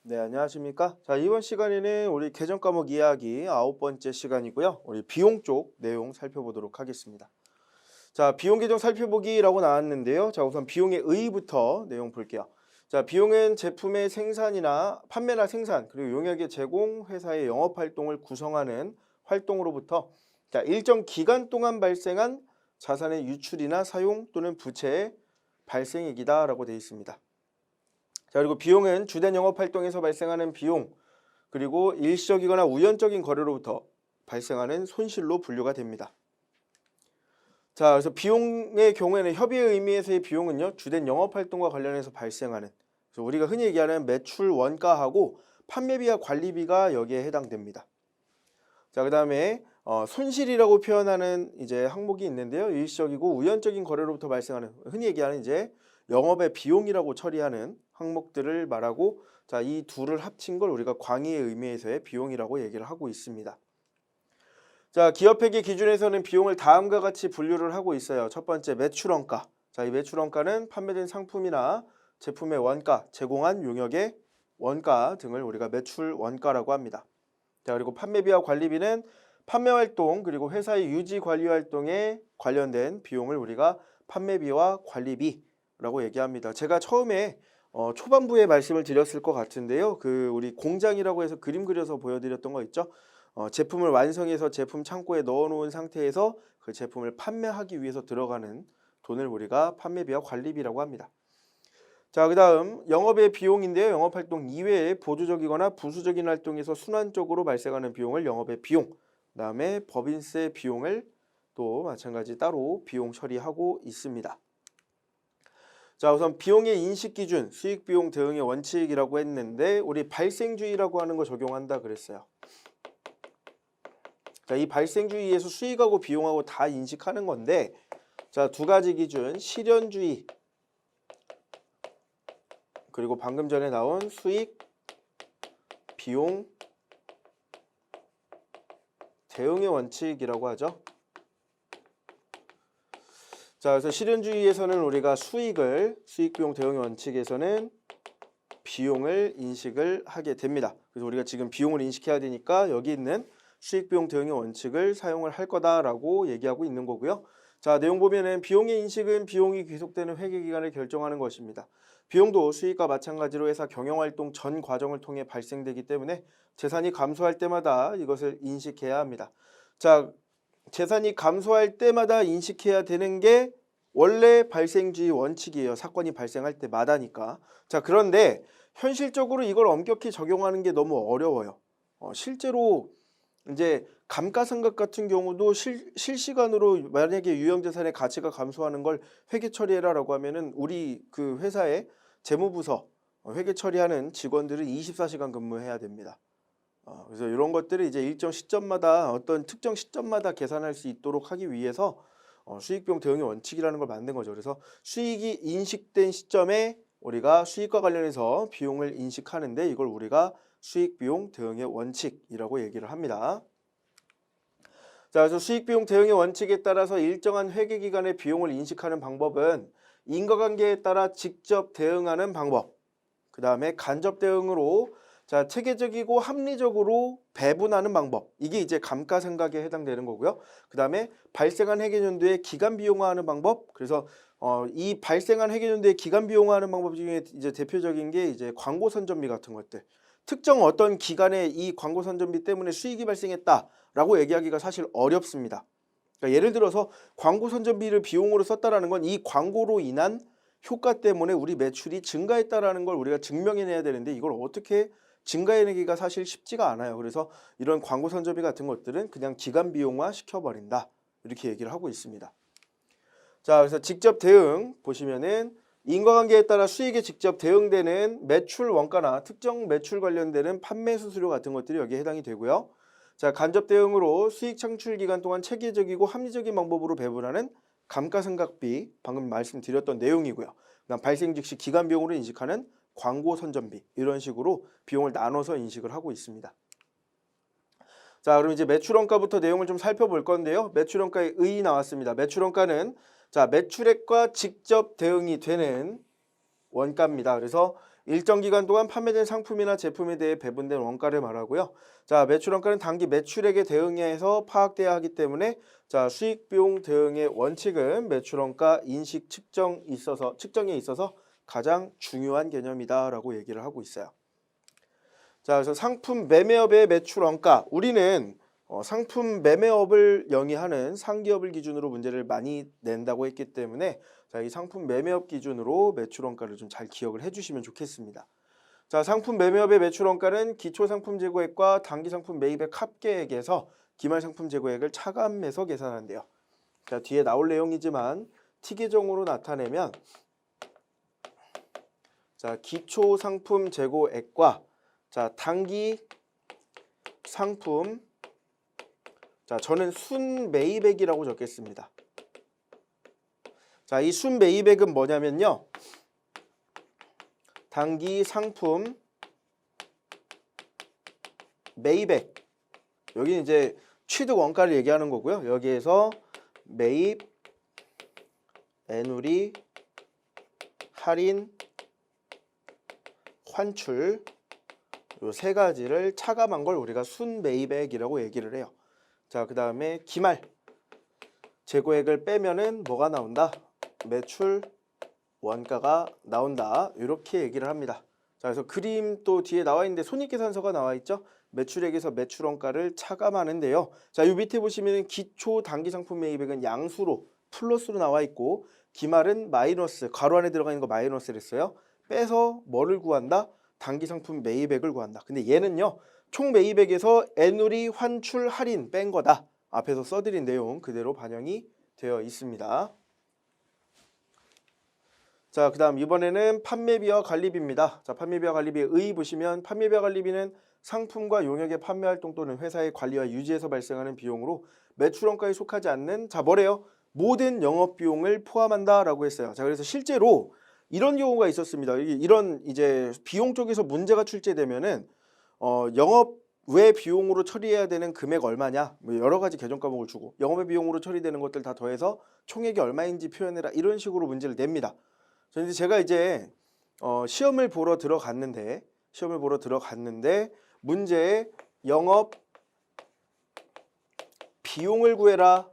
네, 안녕하십니까? 자, 이번 시간에는 우리 개정 과목 이야기 9번째 시간이고요. 우리 비용 쪽 내용 살펴보도록 하겠습니다. 자, 비용 계정 살펴보기라고 나왔는데요. 자, 우선 비용의 의의부터 내용 볼게요. 자, 비용은 제품의 생산이나 판매나 생산, 그리고 용역의 제공, 회사의 영업 활동을 구성하는 활동으로부터 자, 일정 기간 동안 발생한 자산의 유출이나 사용 또는 부채의 발생액이다라고 되어 있습니다. 자, 그리고 비용은 주된 영업 활동에서 발생하는 비용, 그리고 일시적이거나 우연적인 거래로부터 발생하는 손실로 분류가 됩니다. 자, 그래서 비용의 경우에는 협의의 의미에서의 비용은요, 주된 영업 활동과 관련해서 발생하는, 그래서 우리가 흔히 얘기하는 매출 원가하고 판매비와 관리비가 여기에 해당됩니다. 자, 그다음에 손실이라고 표현하는 이제 항목이 있는데요. 일시적이고 우연적인 거래로부터 발생하는, 흔히 얘기하는 이제 영업의 비용이라고 처리하는 항목들을 말하고, 자, 이 둘을 합친 걸 우리가 광의의 의미에서의 비용이라고 얘기를 하고 있습니다. 자, 기업회계 기준에서는 비용을 다음과 같이 분류를 하고 있어요. 첫 번째, 매출원가. 자, 이 매출원가는 판매된 상품이나 제품의 원가, 제공한 용역의 원가 등을 우리가 매출원가라고 합니다. 자, 그리고 판매비와 관리비는 판매 활동 그리고 회사의 유지 관리 활동에 관련된 비용을 우리가 판매비와 관리비라고 얘기합니다. 제가 처음에 초반부에 말씀을 드렸을 것 같은데요. 그 우리 공장이라고 해서 그림 그려서 보여드렸던 거 있죠. 제품을 완성해서 제품 창고에 넣어놓은 상태에서 그 제품을 판매하기 위해서 들어가는 돈을 우리가 판매비와 관리비라고 합니다. 자, 그 다음 영업의 비용인데요. 영업활동 이외에 보조적이거나 부수적인 활동에서 순환적으로 발생하는 비용을 영업의 비용, 그 다음에 법인세 비용을 또 마찬가지 따로 비용 처리하고 있습니다. 자, 우선 비용의 인식 기준, 수익비용 대응의 원칙이라고 했는데 우리 발생주의라고 하는 거 적용한다 그랬어요. 자, 이 발생주의에서 수익하고 비용하고 다 인식하는 건데, 자, 두 가지 기준, 실현주의 그리고 방금 전에 나온 수익, 비용, 대응의 원칙이라고 하죠. 자, 그래서 실현주의에서는 우리가 수익, 비용, 대응의 원칙에서는 비용을 인식을 하게 됩니다. 그래서 우리가 지금 비용을 인식해야 되니까 여기 있는 수익, 비용, 대응의 원칙을 사용을 할 거다라고 얘기하고 있는 거고요. 자, 내용 보면은 비용의 인식은 비용이 계속되는 회계 기간을 결정하는 것입니다. 비용도 수익과 마찬가지로 회사 경영활동 전 과정을 통해 발생되기 때문에 재산이 감소할 때마다 이것을 인식해야 합니다. 자, 재산이 감소할 때마다 인식해야 되는 게 원래 발생주의 원칙이에요. 사건이 발생할 때마다니까. 자, 그런데 현실적으로 이걸 엄격히 적용하는 게 너무 어려워요. 실제로 이제 감가상각 같은 경우도 실시간으로 만약에 유형자산의 가치가 감소하는 걸 회계 처리해라라고 하면은 우리 그 회사의 재무부서 회계 처리하는 직원들은 24시간 근무해야 됩니다. 그래서 이런 것들을 이제 일정 시점마다 어떤 특정 시점마다 계산할 수 있도록 하기 위해서 수익비용 대응의 원칙이라는 걸 만든 거죠. 그래서 수익이 인식된 시점에 우리가 수익과 관련해서 비용을 인식하는데 이걸 우리가 수익비용 대응의 원칙이라고 얘기를 합니다. 자, 그래서 수익비용 대응의 원칙에 따라서 일정한 회계기간의 비용을 인식하는 방법은 인과관계에 따라 직접 대응하는 방법, 그 다음에 간접 대응으로 자, 체계적이고 합리적으로 배분하는 방법, 이게 이제 감가상각에 해당되는 거고요. 그 다음에 발생한 회계연도의 기간 비용화하는 방법, 그래서 이 발생한 회계연도의 기간 비용화하는 방법 중에 이제 대표적인 게 이제 광고 선전비 같은 것들. 특정 어떤 기간에 이 광고 선전비 때문에 수익이 발생했다라고 얘기하기가 사실 어렵습니다. 그러니까 예를 들어서 광고 선전비를 비용으로 썼다라는 건 이 광고로 인한 효과 때문에 우리 매출이 증가했다라는 걸 우리가 증명해내야 되는데 이걸 어떻게 증가해내기가 사실 쉽지가 않아요. 그래서 이런 광고 선전비 같은 것들은 그냥 기간 비용화 시켜버린다. 이렇게 얘기를 하고 있습니다. 자, 그래서 직접 대응 보시면은 인과관계에 따라 수익에 직접 대응되는 매출 원가나 특정 매출 관련되는 판매 수수료 같은 것들이 여기에 해당이 되고요. 자, 간접 대응으로 수익 창출 기간 동안 체계적이고 합리적인 방법으로 배분하는 감가상각비, 방금 말씀드렸던 내용이고요. 그다음 발생 즉시 기간 비용으로 인식하는 광고 선전비, 이런 식으로 비용을 나눠서 인식을 하고 있습니다. 자, 그럼 이제 매출원가부터 내용을 좀 살펴볼 건데요. 매출원가의 의의 나왔습니다. 매출원가는 자, 매출액과 직접 대응이 되는 원가입니다. 그래서 일정 기간 동안 판매된 상품이나 제품에 대해 배분된 원가를 말하고요. 자, 매출 원가는 단기 매출액에 대응해서 파악돼야 하기 때문에 자, 수익 비용 대응의 원칙은 매출 원가 인식 측정에 있어서 가장 중요한 개념이다라고 얘기를 하고 있어요. 자, 그래서 상품 매매업의 매출 원가, 우리는 상품 매매업을 영위하는 상기업을 기준으로 문제를 많이 낸다고 했기 때문에 자, 이 상품 매매업 기준으로 매출 원가를 좀 잘 기억을 해주시면 좋겠습니다. 자, 상품 매매업의 매출 원가는 기초 상품 재고액과 단기 상품 매입액 합계액에서 기말 상품 재고액을 차감해서 계산한대요. 자, 뒤에 나올 내용이지만 T 계정으로 나타내면 자, 기초 상품 재고액과 자, 단기 상품, 자, 저는 순 매입액이라고 적겠습니다. 자, 이 순 매입액은 뭐냐면요. 단기 상품 매입액. 여기 이제 취득 원가를 얘기하는 거고요. 여기에서 매입, 애누리, 할인, 환출 요 세 가지를 차감한 걸 우리가 순매입액이라고 얘기를 해요. 자, 그 다음에 기말 재고액을 빼면은 뭐가 나온다? 매출 원가가 나온다. 이렇게 얘기를 합니다. 자, 그래서 그림 또 뒤에 나와 있는데 손익계산서가 나와 있죠. 매출액에서 매출 원가를 차감하는데요. 자, 이 밑에 보시면 기초 단기 상품 매입액은 양수로 플러스로 나와 있고 기말은 마이너스, 괄호 안에 들어가 있는 거 마이너스를 했어요. 빼서 뭐를 구한다? 단기 상품 매입액을 구한다. 근데 얘는요. 총 매입액에서 애누리, 환출, 할인 뺀 거다. 앞에서 써드린 내용 그대로 반영이 되어 있습니다. 자, 그 다음 이번에는 판매비와 관리비입니다. 자, 판매비와 관리비의 의 보시면 판매비와 관리비는 상품과 용역의 판매활동 또는 회사의 관리와 유지에서 발생하는 비용으로 매출원가에 속하지 않는 자, 뭐래요? 모든 영업비용을 포함한다라고 했어요. 자, 그래서 실제로 이런 경우가 있었습니다. 이런 이제 비용 쪽에서 문제가 출제되면은 영업 외 비용으로 처리해야 되는 금액 얼마냐, 뭐 여러 가지 계정 과목을 주고 영업의 비용으로 처리되는 것들 다 더해서 총액이 얼마인지 표현해라 이런 식으로 문제를 냅니다. 그런데 제가 이제 시험을 보러 들어갔는데 문제에 영업 비용을 구해라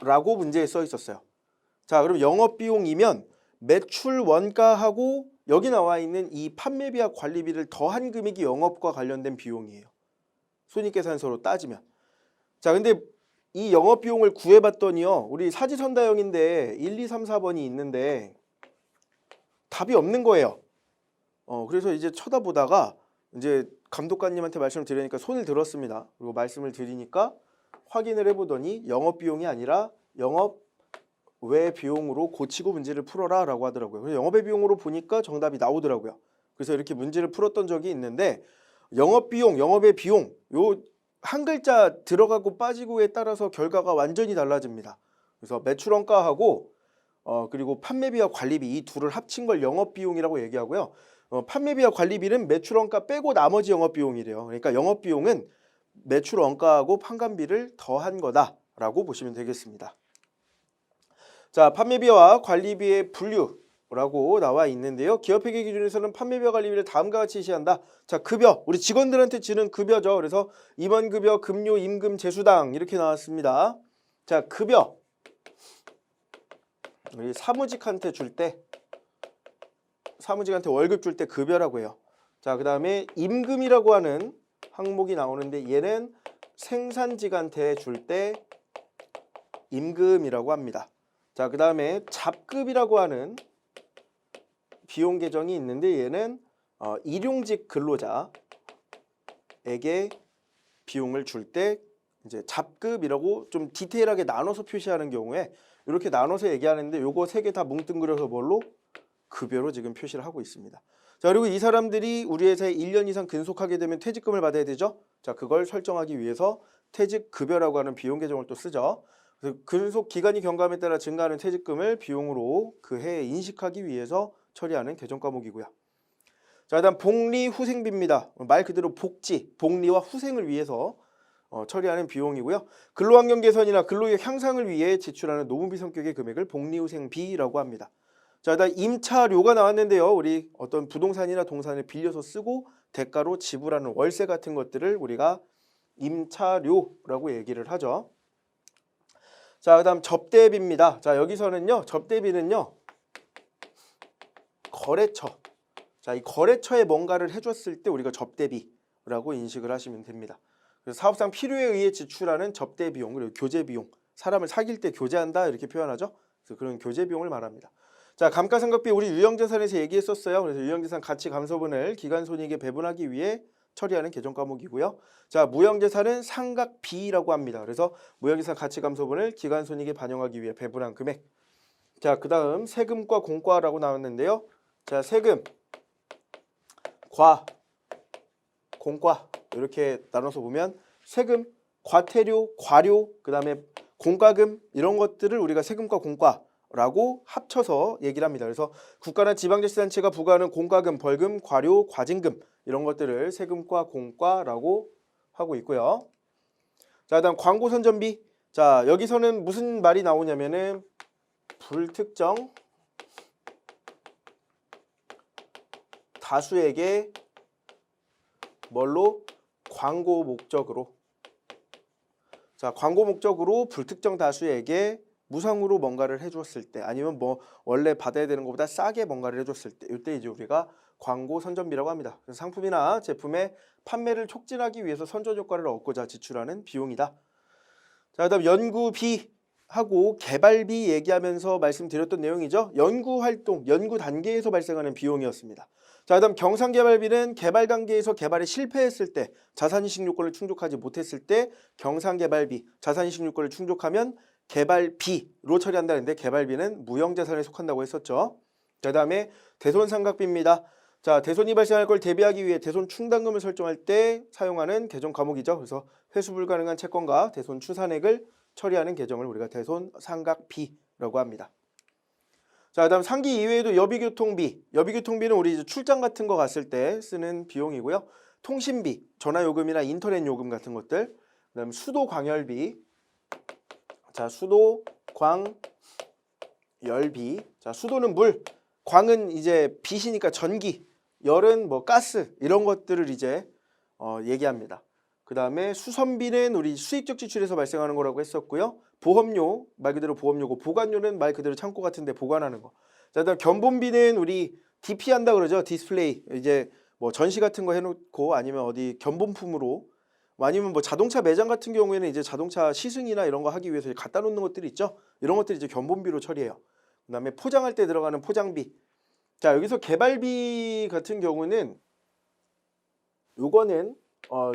라고 문제에 써 있었어요. 자, 그럼 영업비용이면 매출 원가하고 여기 나와 있는 이 판매비와 관리비를 더한 금액이 영업과 관련된 비용이에요. 손익계산서로 따지면. 자, 근데 이 영업비용을 구해봤더니요. 우리 사지선다형인데 1, 2, 3, 4번이 있는데 답이 없는 거예요. 그래서 이제 쳐다보다가 이제 감독관님한테 말씀을 드리니까 손을 들었습니다. 그리고 말씀을 드리니까 확인을 해보더니 영업비용이 아니라 영업 외 비용으로 고치고 문제를 풀어라 라고 하더라고요. 그래서 영업의 비용으로 보니까 정답이 나오더라고요. 그래서 이렇게 문제를 풀었던 적이 있는데 영업비용, 영업의 비용 요 한 글자 들어가고 빠지고에 따라서 결과가 완전히 달라집니다. 그래서 매출원가하고 그리고 판매비와 관리비 이 둘을 합친 걸 영업비용이라고 얘기하고요. 판매비와 관리비는 매출원가 빼고 나머지 영업비용이래요. 그러니까 영업비용은 매출원가하고 판관비를 더한 거다라고 보시면 되겠습니다. 자, 판매비와 관리비의 분류라고 나와 있는데요. 기업회계 기준에서는 판매비와 관리비를 다음과 같이 시한다. 자, 급여, 우리 직원들한테 주는 급여죠. 그래서 임원급여, 급료, 임금, 제수당 이렇게 나왔습니다. 자, 급여, 우리 사무직한테 월급 줄 때 급여라고 해요. 자, 그 다음에 임금이라고 하는 항목이 나오는데 얘는 생산직한테 줄 때 임금이라고 합니다. 자, 그 다음에 잡급이라고 하는 비용 계정이 있는데 얘는 일용직 근로자에게 비용을 줄 때 이제 잡급이라고 좀 디테일하게 나눠서 표시하는 경우에 이렇게 나눠서 얘기하는데 요거 세 개 다 뭉뚱그려서 뭘로? 급여로 지금 표시를 하고 있습니다. 자, 그리고 이 사람들이 우리 회사에 1년 이상 근속하게 되면 퇴직금을 받아야 되죠. 자, 그걸 설정하기 위해서 퇴직급여라고 하는 비용 계정을 또 쓰죠. 그래서 근속 기간이 경감에 따라 증가하는 퇴직금을 비용으로 그 해에 인식하기 위해서 처리하는 계정 과목이고요. 자, 그다음 복리 후생비입니다. 말 그대로 복지, 복리와 후생을 위해서 처리하는 비용이고요. 근로환경 개선이나 근로력 향상을 위해 지출하는 노무비 성격의 금액을 복리후생비라고 합니다. 자, 그다음 임차료가 나왔는데요. 우리 어떤 부동산이나 동산을 빌려서 쓰고 대가로 지불하는 월세 같은 것들을 우리가 임차료라고 얘기를 하죠. 자, 그다음 접대비입니다. 자, 여기서는요. 접대비는요. 거래처. 자, 이 거래처에 뭔가를 해줬을 때 우리가 접대비라고 인식을 하시면 됩니다. 그래서 사업상 필요에 의해 지출하는 접대 비용 그리고 교제 비용, 사람을 사귈 때 교제한다 이렇게 표현하죠. 그래서 그런 교제 비용을 말합니다. 자, 감가상각비 우리 유형자산에서 얘기했었어요. 그래서 유형자산 가치 감소분을 기간손익에 배분하기 위해 처리하는 개정 과목이고요. 자, 무형자산은 상각비라고 합니다. 그래서 무형자산 가치 감소분을 기간손익에 반영하기 위해 배분한 금액. 자, 그다음 세금과 공과라고 나왔는데요. 자, 세금, 과, 공과 이렇게 나눠서 보면 세금, 과태료, 과료, 그다음에 공과금 이런 것들을 우리가 세금과 공과라고 합쳐서 얘기를 합니다. 그래서 국가나 지방자치단체가 부과하는 공과금, 벌금, 과료, 과징금 이런 것들을 세금과 공과라고 하고 있고요. 자, 그다음 광고 선전비. 자, 여기서는 무슨 말이 나오냐면은 불특정 다수에게 뭘로? 광고 목적으로. 자, 광고 목적으로 불특정 다수에게 무상으로 뭔가를 해줬을 때 아니면 뭐 원래 받아야 되는 것보다 싸게 뭔가를 해줬을 때 이때 이제 우리가 광고 선전비라고 합니다. 그래서 상품이나 제품의 판매를 촉진하기 위해서 선전 효과를 얻고자 지출하는 비용이다. 자, 그다음 연구비 하고 개발비 얘기하면서 말씀드렸던 내용이죠. 연구활동, 연구 단계에서 발생하는 비용이었습니다. 자, 그다음 경상개발비는 개발 단계에서 개발에 실패했을 때 자산이식 요건을 충족하지 못했을 때 경상개발비, 자산이식 요건을 충족하면 개발비로 처리한다는데 개발비는 무형자산에 속한다고 했었죠. 자, 그다음에 대손상각비입니다. 자, 대손이 발생할 걸 대비하기 위해 대손 충당금을 설정할 때 사용하는 개정 과목이죠. 그래서 회수 불가능한 채권과 대손 추산액을 처리하는 개정을 우리가 대손상각비라고 합니다. 자, 그다음 상기 이외에도 여비교통비. 여비교통비는 우리 이제 출장 같은 거 갔을 때 쓰는 비용이고요. 통신비, 전화요금이나 인터넷 요금 같은 것들. 그다음 수도광열비. 자, 수도광열비. 자, 수도는 물, 광은 이제 빛이니까 전기, 열은 뭐 가스 이런 것들을 이제 얘기합니다. 그 다음에 수선비는 우리 수익적 지출에서 발생하는 거라고 했었고요. 보험료, 말 그대로 보험료고 보관료는 말 그대로 창고 같은 데 보관하는 거. 자, 그다음 견본비는 우리 DP 한다 그러죠. 디스플레이. 이제 뭐 전시 같은 거 해놓고 아니면 어디 견본품으로 아니면 뭐 자동차 매장 같은 경우에는 이제 자동차 시승이나 이런 거 하기 위해서 갖다 놓는 것들이 있죠. 이런 것들이 이제 견본비로 처리해요. 그 다음에 포장할 때 들어가는 포장비. 자, 여기서 개발비 같은 경우는 요거는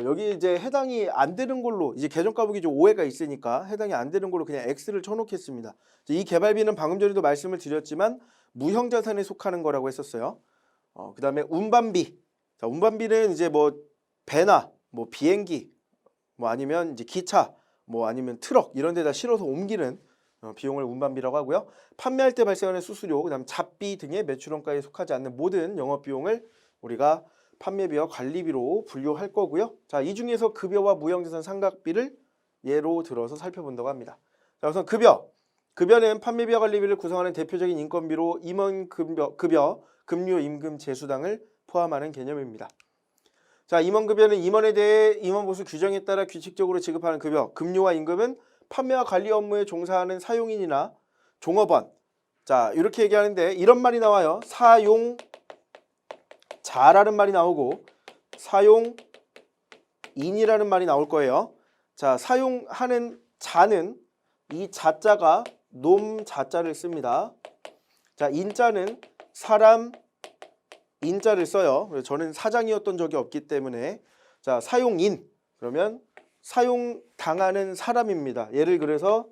여기 이제 해당이 안 되는 걸로 이제 개정 과목이 좀 오해가 있으니까 해당이 안 되는 걸로 그냥 X를 쳐놓겠습니다. 이 개발비는 방금 전에도 말씀을 드렸지만 무형자산에 속하는 거라고 했었어요. 그 다음에 운반비. 자, 운반비는 이제 뭐 배나 뭐 비행기 뭐 아니면 이제 기차 뭐 아니면 트럭 이런 데다 실어서 옮기는 비용을 운반비라고 하고요. 판매할 때 발생하는 수수료, 그다음 잡비 등의 매출원가에 속하지 않는 모든 영업비용을 우리가 판매비와 관리비로 분류할 거고요. 자, 이 중에서 급여와 무형자산 상각비를 예로 들어서 살펴본다고 합니다. 자, 우선 급여. 급여는 판매비와 관리비를 구성하는 대표적인 인건비로 임원급여, 급료, 임금, 제수당을 포함하는 개념입니다. 자, 임원급여는 임원에 대해 임원보수 규정에 따라 규칙적으로 지급하는 급여, 급료와 임금은 판매와 관리 업무에 종사하는 사용인이나 종업원. 자, 이렇게 얘기하는데 이런 말이 나와요. 사용자라는 말이 나오고 사용인이라는 말이 나올 거예요. 자, 사용하는 자는 이 자자가 놈 자자를 씁니다. 자, 인자는 사람 인자를 써요. 그래서 저는 사장이었던 적이 없기 때문에 자, 사용인 그러면 사용당하는 사람입니다. 예를 그래서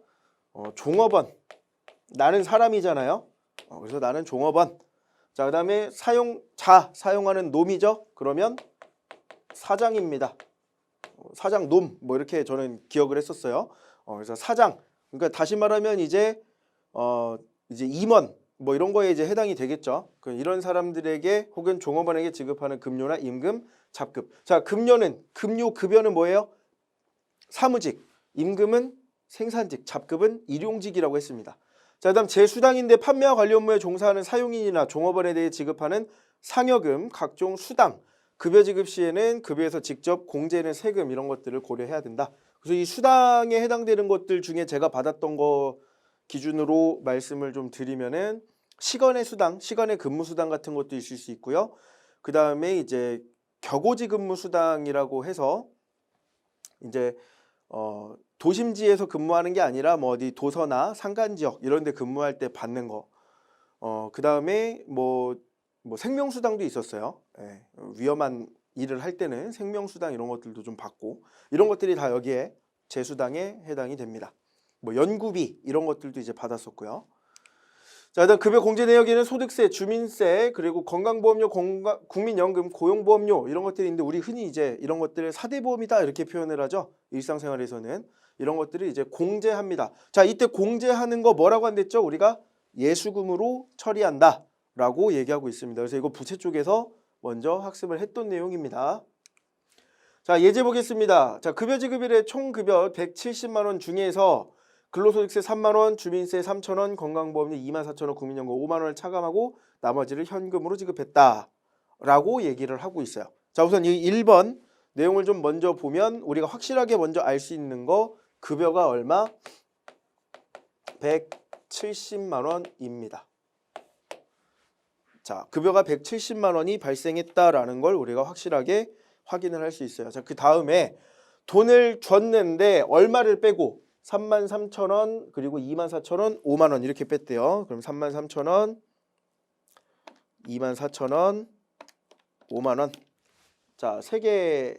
종업원 나는 사람이잖아요. 그래서 나는 종업원. 자, 그 다음에 사용자 사용하는 놈이죠. 그러면 사장입니다. 사장 놈 뭐 이렇게 저는 기억을 했었어요. 그래서 사장 그러니까 다시 말하면 이제 임원 뭐 이런 거에 이제 해당이 되겠죠. 이런 사람들에게 혹은 종업원에게 지급하는 급료나 임금, 잡급. 자, 급여는 뭐예요? 사무직, 임금은 생산직, 잡급은 일용직이라고 했습니다. 자, 그다음 제수당인데 판매와 관리 업무에 종사하는 사용인이나 종업원에 대해 지급하는 상여금, 각종 수당, 급여 지급 시에는 급여에서 직접 공제하는 세금 이런 것들을 고려해야 된다. 그래서 이 수당에 해당되는 것들 중에 제가 받았던 거 기준으로 말씀을 좀 드리면은 시간의 수당, 시간의 근무 수당 같은 것도 있을 수 있고요. 그 다음에 이제 격오지 근무 수당이라고 해서 이제 도심지에서 근무하는 게 아니라 뭐 어디 도서나 산간 지역 이런 데 근무할 때 받는 거. 그 다음에 뭐 생명수당도 있었어요. 예, 위험한 일을 할 때는 생명수당 이런 것들도 좀 받고 이런 것들이 다 여기에 제수당에 해당이 됩니다. 뭐 연구비 이런 것들도 이제 받았었고요. 자, 일단 급여 공제 내역에는 소득세, 주민세, 그리고 건강보험료, 국민연금, 고용보험료 이런 것들이 있는데 우리 흔히 이제 이런 것들을 4대 보험이다 이렇게 표현을 하죠. 일상생활에서는 이런 것들을 이제 공제합니다. 자, 이때 공제하는 거 뭐라고 한댔죠? 우리가 예수금으로 처리한다 라고 얘기하고 있습니다. 그래서 이거 부채 쪽에서 먼저 학습을 했던 내용입니다. 자, 예제 보겠습니다. 자, 급여 지급일에 총 급여 170만 원 중에서 근로소득세 3만 원, 주민세 3천 원, 건강보험료 2만 4천 원, 국민연금 5만 원을 차감하고 나머지를 현금으로 지급했다라고 얘기를 하고 있어요. 자, 우선 이 1번 내용을 좀 먼저 보면 우리가 확실하게 먼저 알 수 있는 거 급여가 얼마? 170만 원입니다. 자, 급여가 170만 원이 발생했다라는 걸 우리가 확실하게 확인을 할 수 있어요. 자, 그 다음에 돈을 줬는데 얼마를 빼고 3만 3천 원, 그리고 2만 4천 원, 5만 원 이렇게 뺐대요. 그럼 3만 3천 원, 2만 4천 원, 5만 원. 자, 3개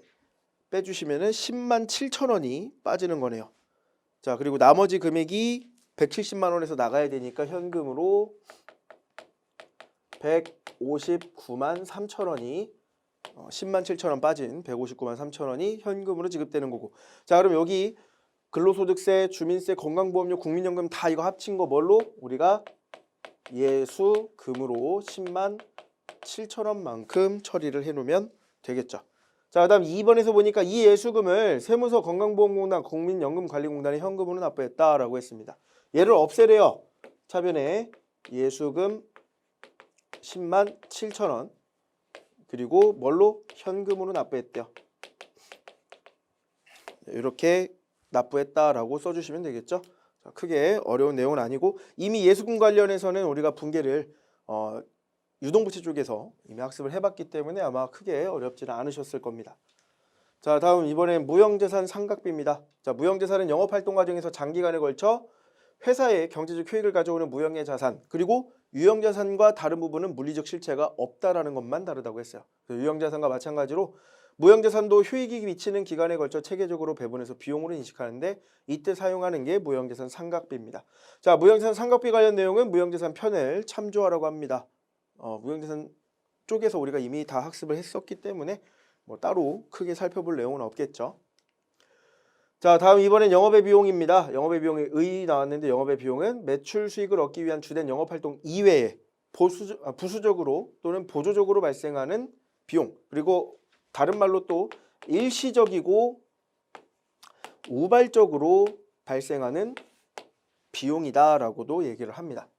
빼주시면은 10만 7천 원이 빠지는 거네요. 자, 그리고 나머지 금액이 170만 원에서 나가야 되니까 현금으로 159만 3천 원이 10만 7천 원 빠진 159만 3천 원이 현금으로 지급되는 거고. 자, 그럼 여기 근로소득세, 주민세, 건강보험료, 국민연금 다 이거 합친 거 뭘로? 우리가 예수금으로 10만 7천 원만큼 처리를 해놓으면 되겠죠. 자, 그 다음 2번에서 보니까 이 예수금을 세무서, 건강보험공단, 국민연금관리공단에 현금으로 납부했다라고 했습니다. 얘를 없애래요. 차변에 예수금 10만 7천 원 그리고 뭘로? 현금으로 납부했대요. 이렇게 납부했다라고 써주시면 되겠죠. 자, 크게 어려운 내용은 아니고 이미 예수금 관련해서는 우리가 분계를 유동부채 쪽에서 이미 학습을 해봤기 때문에 아마 크게 어렵지는 않으셨을 겁니다. 자, 다음 이번엔 무형재산 상각비입니다. 자, 무형재산은 영업활동 과정에서 장기간에 걸쳐 회사에 경제적 효익을 가져오는 무형의 자산, 그리고 유형자산과 다른 부분은 물리적 실체가 없다라는 것만 다르다고 했어요. 유형자산과 마찬가지로 무형자산도 효익이 미치는 기간에 걸쳐 체계적으로 배분해서 비용으로 인식하는데 이때 사용하는 게 무형재산 상각비입니다. 자, 무형재산 상각비 관련 내용은 무형재산 편을 참조하라고 합니다. 무형재산 쪽에서 우리가 이미 다 학습을 했었기 때문에 뭐 따로 크게 살펴볼 내용은 없겠죠. 자, 다음 이번엔 영업의 비용입니다. 영업의 비용이 의 나왔는데 영업의 비용은 매출 수익을 얻기 위한 주된 영업활동 이외에 부수적으로 또는 보조적으로 발생하는 비용, 그리고 다른 말로 또 일시적이고 우발적으로 발생하는 비용이다라고도 얘기를 합니다.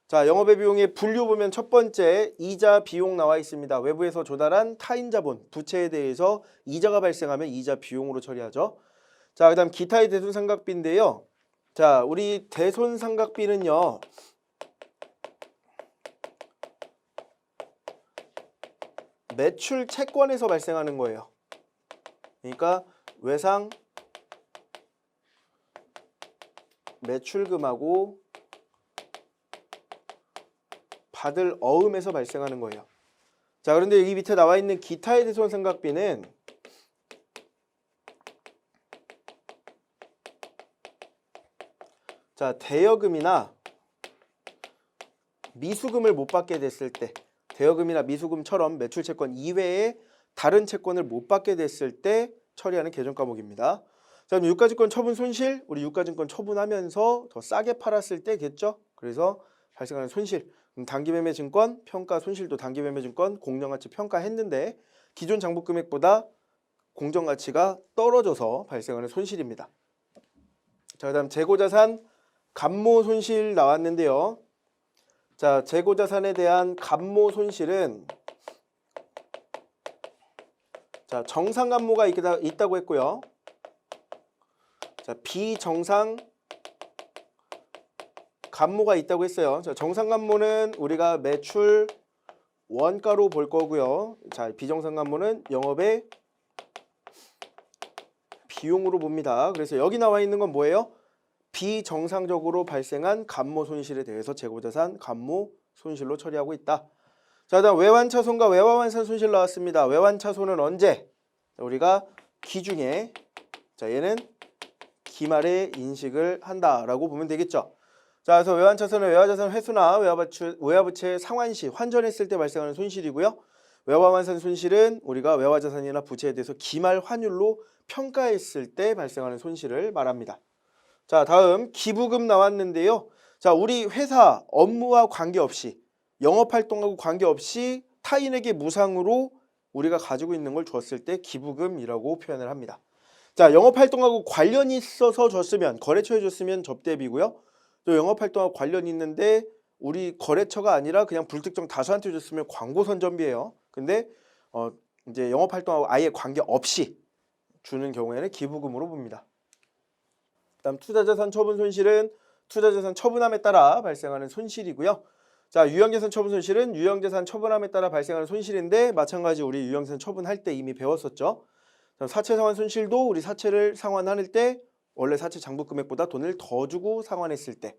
자, 영업의 비용의 분류 보면 첫 번째 이자 비용 나와 있습니다. 외부에서 조달한 타인 자본, 부채에 대해서 이자가 발생하면 이자 비용으로 처리하죠. 자, 그 다음 기타의 대손상각비인데요. 자, 우리 대손상각비는요, 매출 채권에서 발생하는 거예요. 그러니까 외상 매출금하고 받을 어음에서 발생하는 거예요. 자, 그런데 여기 밑에 나와 있는 기타의 대손상각비는 자, 대여금이나 미수금을 못 받게 됐을 때, 대여금이나 미수금처럼 매출 채권 이외에 다른 채권을 못 받게 됐을 때 처리하는 개정 과목입니다. 자, 그럼 유가증권 처분 손실, 우리 유가증권 처분하면서 더 싸게 팔았을 때겠죠. 그래서 발생하는 손실, 단기매매증권 평가 손실도 단기매매증권 공정가치 평가했는데 기존 장부금액보다 공정가치가 떨어져서 발생하는 손실입니다. 자, 그다음 재고자산 감모 손실 나왔는데요. 자, 재고자산에 대한 감모 손실은 자, 정상 감모가 있다고 했고요. 자, 비정상 감모가 있다고 했어요. 자, 정상 감모는 우리가 매출 원가로 볼 거고요. 자, 비정상 감모는 영업의 비용으로 봅니다. 그래서 여기 나와 있는 건 뭐예요? 비정상적으로 발생한 감모 손실에 대해서 재고자산 감모 손실로 처리하고 있다. 자, 다음 외환차손과 외화환산 손실 나왔습니다. 외환차손은 언제? 우리가 기중에 자, 얘는 기말에 인식을 한다라고 보면 되겠죠. 자, 그래서 외환차손은 외화자산 회수나 외화부채 상환 시 환전했을 때 발생하는 손실이고요. 외화환산 손실은 우리가 외화자산이나 부채에 대해서 기말 환율로 평가했을 때 발생하는 손실을 말합니다. 자, 다음 기부금 나왔는데요. 자, 우리 회사 업무와 관계없이 영업활동하고 관계없이 타인에게 무상으로 우리가 가지고 있는 걸 줬을 때 기부금이라고 표현을 합니다. 자, 영업활동하고 관련이 있어서 줬으면 거래처에 줬으면 접대비고요. 또 영업활동하고 관련이 있는데 우리 거래처가 아니라 그냥 불특정 다수한테 줬으면 광고 선전비예요. 근데 이제 영업활동하고 아예 관계없이 주는 경우에는 기부금으로 봅니다. 다음 투자자산 처분 손실은 투자자산 처분함에 따라 발생하는 손실이고요. 자, 유형자산 처분 손실은 유형자산 처분함에 따라 발생하는 손실인데 마찬가지 우리 유형자산 처분할 때 이미 배웠었죠. 사채 상환 손실도 우리 사채를 상환할 때 원래 사채 장부 금액보다 돈을 더 주고 상환했을 때.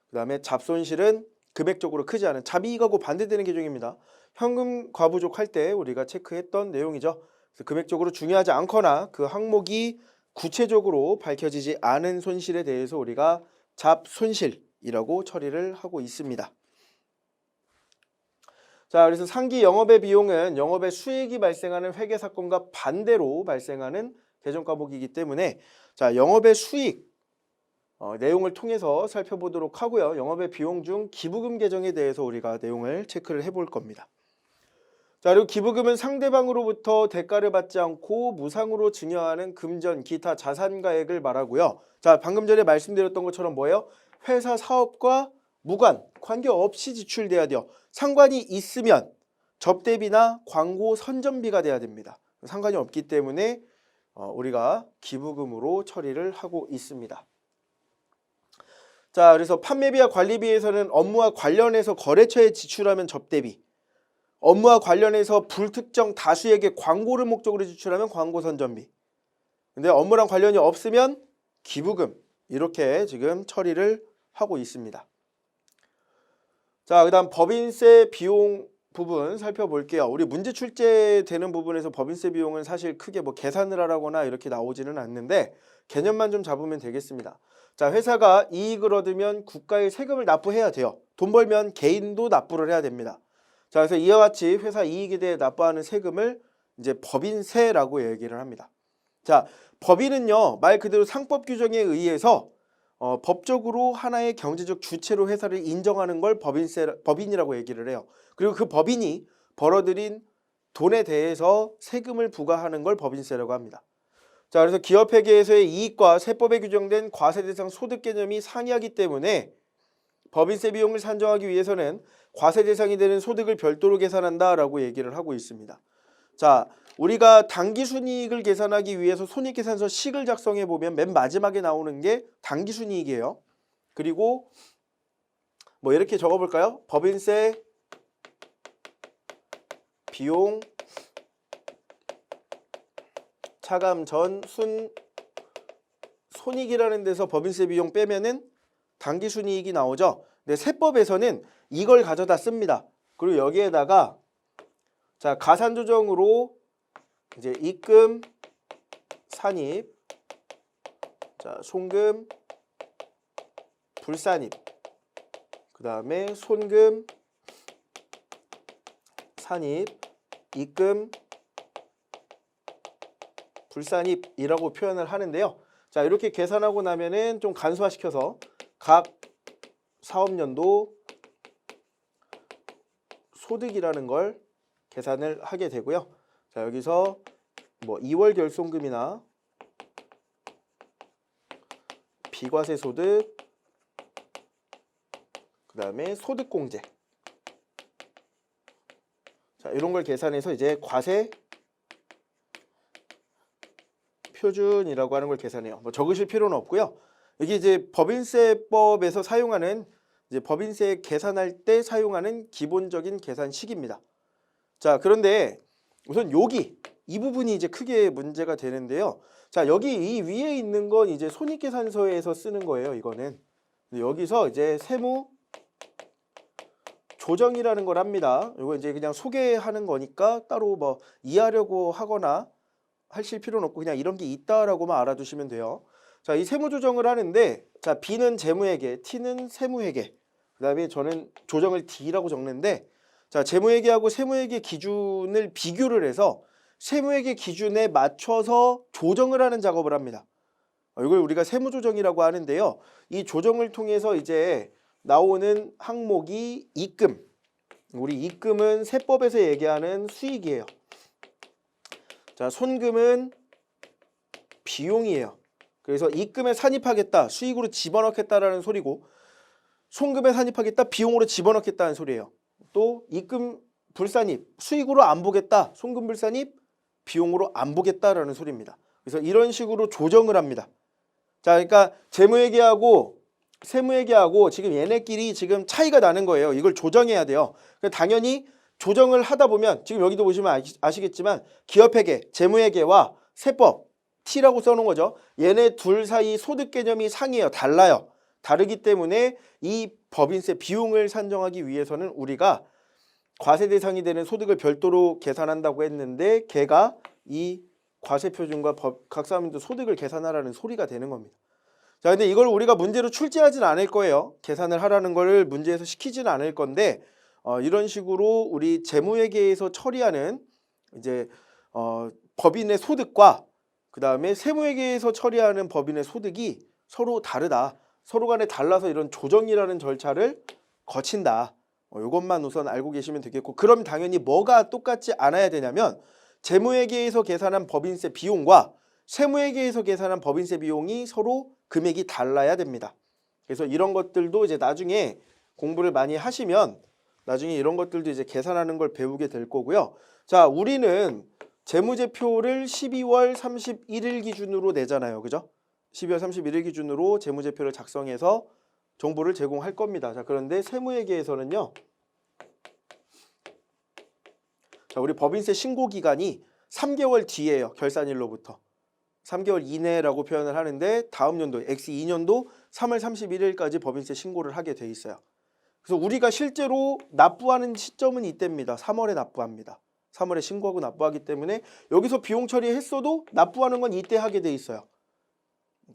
그 다음에 잡손실은 금액적으로 크지 않은 잡이익하고 반대되는 계정입니다. 현금 과부족할 때 우리가 체크했던 내용이죠. 그래서 금액적으로 중요하지 않거나 그 항목이 구체적으로 밝혀지지 않은 손실에 대해서 우리가 잡손실이라고 처리를 하고 있습니다. 자, 그래서 상기 영업의 비용은 영업의 수익이 발생하는 회계사건과 반대로 발생하는 계정과목이기 때문에 자, 영업의 수익 내용을 통해서 살펴보도록 하고요. 영업의 비용 중 기부금 계정에 대해서 우리가 내용을 체크를 해볼 겁니다. 자, 그리고 기부금은 상대방으로부터 대가를 받지 않고 무상으로 증여하는 금전, 기타 자산가액을 말하고요. 자, 방금 전에 말씀드렸던 것처럼 뭐예요? 회사 사업과 무관, 관계없이 지출돼야 돼요. 상관이 있으면 접대비나 광고 선전비가 돼야 됩니다. 상관이 없기 때문에 우리가 기부금으로 처리를 하고 있습니다. 자, 그래서 판매비와 관리비에서는 업무와 관련해서 거래처에 지출하면 접대비, 업무와 관련해서 불특정 다수에게 광고를 목적으로 지출하면 광고 선전비. 근데 업무랑 관련이 없으면 기부금 이렇게 지금 처리를 하고 있습니다. 자, 그다음 법인세 비용 부분 살펴볼게요. 우리 문제 출제되는 부분에서 법인세 비용은 사실 크게 뭐 계산을 하라거나 이렇게 나오지는 않는데 개념만 좀 잡으면 되겠습니다. 자, 회사가 이익을 얻으면 국가에 세금을 납부해야 돼요. 돈 벌면 개인도 납부를 해야 됩니다. 자, 그래서 이와 같이 회사 이익에 대해 납부하는 세금을 이제 법인세라고 얘기를 합니다. 자, 법인은요, 말 그대로 상법 규정에 의해서 법적으로 하나의 경제적 주체로 회사를 인정하는 걸 법인이라고 얘기를 해요. 그리고 그 법인이 벌어들인 돈에 대해서 세금을 부과하는 걸 법인세라고 합니다. 자, 그래서 기업회계에서의 이익과 세법에 규정된 과세대상 소득 개념이 상이하기 때문에 법인세 비용을 산정하기 위해서는 과세 대상이 되는 소득을 별도로 계산한다라고 얘기를 하고 있습니다. 자, 우리가 당기순이익을 계산하기 위해서 손익계산서 식을 작성해 보면 맨 마지막에 나오는 게 당기순이익이에요. 그리고 뭐 이렇게 적어볼까요? 법인세 비용 차감 전 손익이라는 데서 법인세 비용 빼면은 당기순이익이 나오죠. 근데 세법에서는 이걸 가져다 씁니다. 그리고 여기에다가 자, 가산조정으로 이제 입금, 산입, 자, 송금, 불산입, 그 다음에 손금, 산입, 입금, 불산입이라고 표현을 하는데요. 자, 이렇게 계산하고 나면은 좀 간소화시켜서 각 사업연도 소득이라는 걸 계산을 하게 되고요. 자, 여기서 뭐 2월 결손금이나 비과세 소득, 그 다음에 소득공제. 자, 이런 걸 계산해서 이제 과세 표준이라고 하는 걸 계산해요. 뭐 적으실 필요는 없고요. 이게 이제 법인세법에서 사용하는 이제 법인세 계산할 때 사용하는 기본적인 계산식입니다. 자, 그런데 우선 여기 이 부분이 이제 크게 문제가 되는데요. 자, 여기 이 위에 있는 건 이제 손익계산서에서 쓰는 거예요. 이거는 여기서 이제 세무 조정이라는 걸 합니다. 이거 이제 그냥 소개하는 거니까 따로 뭐 이해하려고 하거나 하실 필요는 없고 그냥 이런 게 있다라고만 알아두시면 돼요. 자, 이 세무 조정을 하는데 자, B는 재무회계, T는 세무회계. 그다음에 저는 조정을 D라고 적는데 자, 재무회계하고 세무회계 기준을 비교를 해서 세무회계 기준에 맞춰서 조정을 하는 작업을 합니다. 이걸 우리가 세무조정이라고 하는데요. 이 조정을 통해서 이제 나오는 항목이 입금. 우리 입금은 세법에서 얘기하는 수익이에요. 자, 손금은 비용이에요. 그래서 입금에 산입하겠다, 수익으로 집어넣겠다라는 소리고 손금에 산입하겠다, 비용으로 집어넣겠다는 소리예요. 또 입금 불산입, 수익으로 안 보겠다, 손금 불산입, 비용으로 안 보겠다라는 소리입니다. 그래서 이런 식으로 조정을 합니다. 자, 그러니까 재무회계하고 세무회계하고 지금 얘네끼리 지금 차이가 나는 거예요. 이걸 조정해야 돼요. 당연히 조정을 하다 보면 지금 여기도 보시면 아시겠지만 기업회계, 재무회계와 세법, T라고 써놓은 거죠. 얘네 둘 사이 소득 개념이 상이에요. 달라요. 다르기 때문에 이 법인세 비용을 산정하기 위해서는 우리가 과세 대상이 되는 소득을 별도로 계산한다고 했는데 걔가 이 과세표준과 각사함인도 소득을 계산하라는 소리가 되는 겁니다. 자, 근데 이걸 우리가 문제로 출제하진 않을 거예요. 계산을 하라는 걸 문제에서 시키지는 않을 건데 이런 식으로 우리 재무회계에서 처리하는 이제 법인의 소득과 그 다음에 세무회계에서 처리하는 법인의 소득이 서로 다르다. 서로 간에 달라서 이런 조정이라는 절차를 거친다. 이것만 우선 알고 계시면 되겠고, 그럼 당연히 뭐가 똑같지 않아야 되냐면 재무회계에서 계산한 법인세 비용과 세무회계에서 계산한 법인세 비용이 서로 금액이 달라야 됩니다. 그래서 이런 것들도 이제 나중에 공부를 많이 하시면 나중에 이런 것들도 이제 계산하는 걸 배우게 될 거고요. 자, 우리는 재무제표를 12월 31일 기준으로 내잖아요. 그죠? 12월 31일 기준으로 재무제표를 작성해서 정보를 제공할 겁니다. 자, 그런데 세무회계에서는요. 자, 우리 법인세 신고 기간이 3개월 뒤에요. 결산일로부터. 3개월 이내라고 표현을 하는데 다음 연도 X2년도 3월 31일까지 법인세 신고를 하게 돼 있어요. 그래서 우리가 실제로 납부하는 시점은 이때입니다. 3월에 납부합니다. 3월에 신고하고 납부하기 때문에 여기서 비용 처리했어도 납부하는 건 이때 하게 돼 있어요.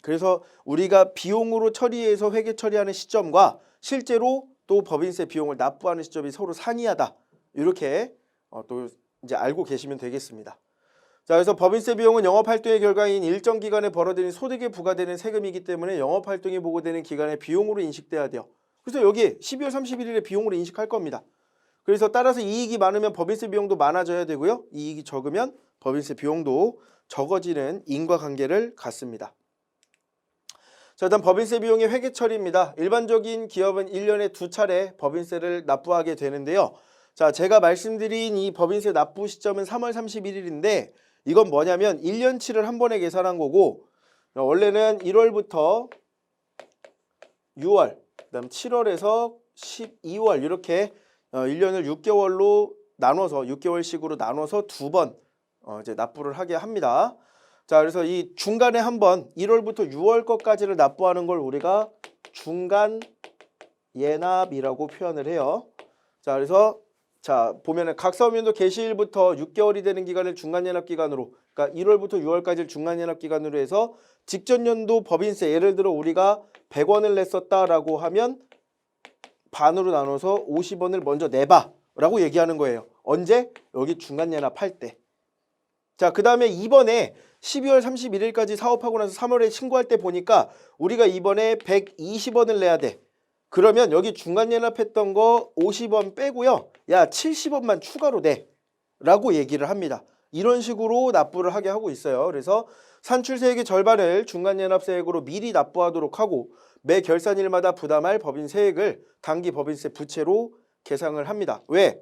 그래서 우리가 비용으로 처리해서 회계 처리하는 시점과 실제로 또 법인세 비용을 납부하는 시점이 서로 상이하다. 이렇게 또 이제 알고 계시면 되겠습니다. 자, 그래서 법인세 비용은 영업활동의 결과인 일정 기간에 벌어들인 소득에 부과되는 세금이기 때문에 영업활동이 보고되는 기간의 비용으로 인식돼야 돼요. 그래서 여기 12월 31일에 비용으로 인식할 겁니다. 그래서 따라서 이익이 많으면 법인세 비용도 많아져야 되고요. 이익이 적으면 법인세 비용도 적어지는 인과관계를 갖습니다. 자, 일단 법인세 비용의 회계 처리입니다. 일반적인 기업은 1년에 2차례 법인세를 납부하게 되는데요. 자, 제가 말씀드린 이 법인세 납부 시점은 3월 31일인데 이건 뭐냐면 1년치를 한 번에 계산한 거고 원래는 1월부터 6월, 그다음 7월에서 12월 이렇게 1년을 6개월로 나눠서 6개월씩으로 나눠서 두 번 이제 납부를 하게 합니다. 자, 그래서 이 중간에 한 번 1월부터 6월 것까지를 납부하는 걸 우리가 중간 예납이라고 표현을 해요. 자, 그래서 자, 보면은 각 사업연도 개시일부터 6개월이 되는 기간을 중간연합 기간으로, 그러니까 1월부터 6월까지를 중간연합 기간으로 해서 직전 연도 법인세, 예를 들어 우리가 100원을 냈었다라고 하면 반으로 나눠서 50원을 먼저 내봐 라고 얘기하는 거예요. 언제? 여기 중간연합 할 때. 자, 그 다음에 이번에 12월 31일까지 사업하고 나서 3월에 신고할 때 보니까 우리가 이번에 120원을 내야 돼. 그러면 여기 중간연합했던 거 50원 빼고요. 야, 70원만 추가로 내 라고 얘기를 합니다. 이런 식으로 납부를 하게 하고 있어요. 그래서 산출세액의 절반을 중간연합세액으로 미리 납부하도록 하고 매 결산일마다 부담할 법인세액을 당기 법인세 부채로 계상을 합니다. 왜?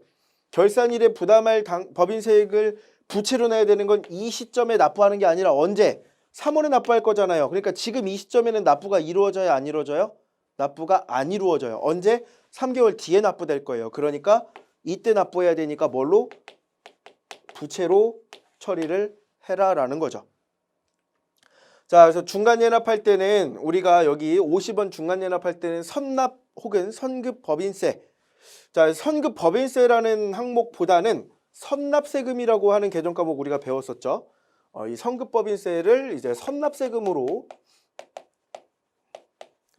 결산일에 부담할 법인세액을 부채로 내야 되는 건 이 시점에 납부하는 게 아니라 언제? 3월에 납부할 거잖아요. 그러니까 지금 이 시점에는 납부가 이루어져야 안 이루어져요? 납부가 안 이루어져요. 언제? 3개월 뒤에 납부될 거예요. 그러니까 이때 납부해야 되니까 뭘로? 부채로 처리를 해라라는 거죠. 자, 그래서 중간연합할 때는 우리가 여기 50원 중간연합할 때는 선납 혹은 선급 법인세. 자, 선급 법인세라는 항목보다는 선납세금이라고 하는 개정 과목 우리가 배웠었죠. 이 선급 법인세를 이제 선납세금으로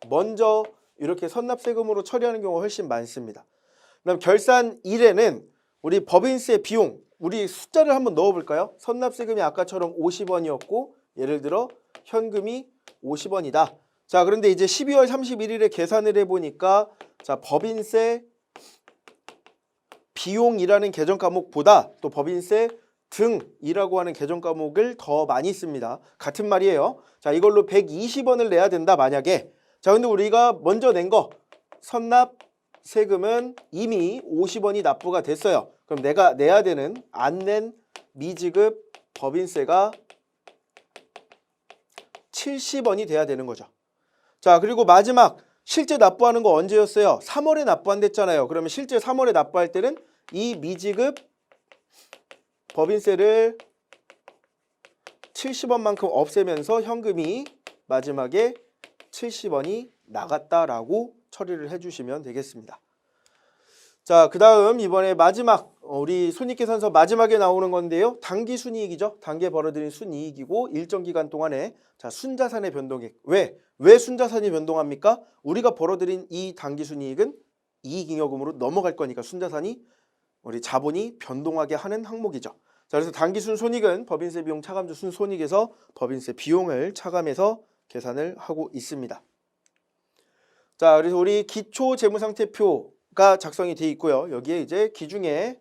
먼저 이렇게 선납세금으로 처리하는 경우가 훨씬 많습니다. 그다음 결산일에는 우리 법인세 비용 우리 숫자를 한번 넣어볼까요? 선납세금이 아까처럼 50원이었고 예를 들어 현금이 50원이다. 자, 그런데 이제 12월 31일에 계산을 해보니까 자, 법인세 비용이라는 개정 과목보다 또 법인세 등이라고 하는 개정 과목을 더 많이 씁니다. 같은 말이에요. 자, 이걸로 120원을 내야 된다 만약에. 자, 근데 우리가 먼저 낸 거 선납 세금은 이미 50원이 납부가 됐어요. 그럼 내가 내야 되는 안 낸 미지급 법인세가 70원이 돼야 되는 거죠. 자, 그리고 마지막 실제 납부하는 거 언제였어요? 3월에 납부한댔잖아요. 그러면 실제 3월에 납부할 때는 이 미지급 법인세를 70원만큼 없애면서 현금이 마지막에 70원이 나갔다라고 처리를 해주시면 되겠습니다. 자, 그 다음 이번에 마지막 우리 손익계산서 마지막에 나오는 건데요. 당기순이익이죠. 단기에 벌어들인 순이익이고 일정 기간 동안에 자, 순자산의 변동액. 왜 순자산이 변동합니까? 우리가 벌어들인 이 당기순이익은 이익잉여금으로 넘어갈 거니까 순자산이 우리 자본이 변동하게 하는 항목이죠. 자, 그래서 당기순 손익은 법인세 비용 차감주 순손익에서 법인세 비용을 차감해서 계산을 하고 있습니다. 자, 그래서 우리 기초재무상태표가 작성이 돼 있고요. 여기에 이제 기중에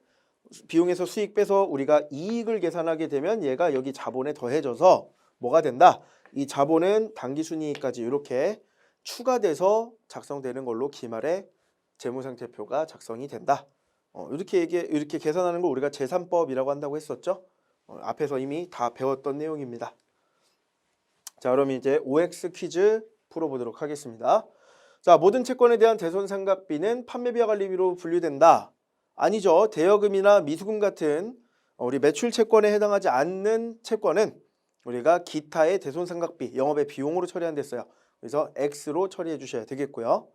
비용에서 수익 빼서 우리가 이익을 계산하게 되면 얘가 여기 자본에 더해져서 뭐가 된다? 이 자본은 당기순이익까지 이렇게 추가돼서 작성되는 걸로 기말에 재무상태표가 작성이 된다. 이렇게 계산하는 걸 우리가 제3법이라고 한다고 했었죠. 앞에서 이미 다 배웠던 내용입니다. 자, 그럼 이제 OX 퀴즈 풀어보도록 하겠습니다. 자, 모든 채권에 대한 대손상각비는 판매비와 관리비로 분류된다. 아니죠. 대여금이나 미수금 같은 우리 매출 채권에 해당하지 않는 채권은 우리가 기타의 대손상각비, 영업의 비용으로 처리한댔어요. 그래서 X로 처리해 주셔야 되겠고요.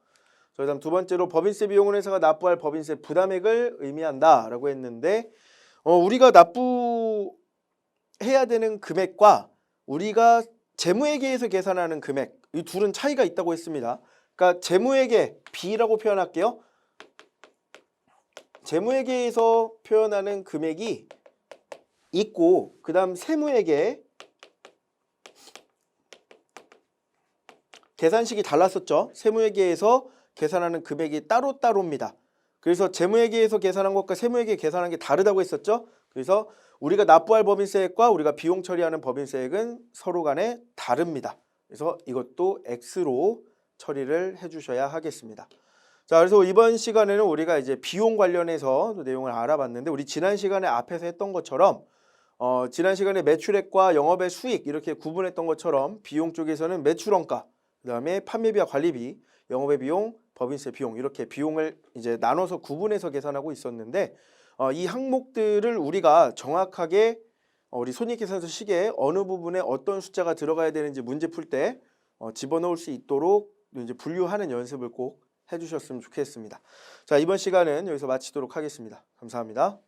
그 다음 두 번째로 법인세 비용은 회사가 납부할 법인세 부담액을 의미한다라고 했는데 우리가 납부해야 되는 금액과 우리가 재무회계에서 계산하는 금액 이 둘은 차이가 있다고 했습니다. 그러니까 재무회계 B라고 표현할게요. 재무회계에서 표현하는 금액이 있고 그 다음 세무회계 계산식이 달랐었죠. 세무회계에서 계산하는 금액이 따로따로입니다. 그래서 재무회계에서 계산한 것과 세무회계 계산한 게 다르다고 했었죠. 그래서 우리가 납부할 법인세액과 우리가 비용 처리하는 법인세액은 서로 간에 다릅니다. 그래서 이것도 X로 처리를 해주셔야 하겠습니다. 자, 그래서 이번 시간에는 우리가 이제 비용 관련해서 내용을 알아봤는데 우리 지난 시간에 앞에서 했던 것처럼 지난 시간에 매출액과 영업의 수익 이렇게 구분했던 것처럼 비용 쪽에서는 매출원가, 그 다음에 판매비와 관리비, 영업의 비용, 법인세 비용 이렇게 비용을 이제 나눠서 구분해서 계산하고 있었는데 이 항목들을 우리가 정확하게 우리 손익계산서 시계에 어느 부분에 어떤 숫자가 들어가야 되는지 문제 풀 때 집어넣을 수 있도록 이제 분류하는 연습을 꼭 해주셨으면 좋겠습니다. 자, 이번 시간은 여기서 마치도록 하겠습니다. 감사합니다.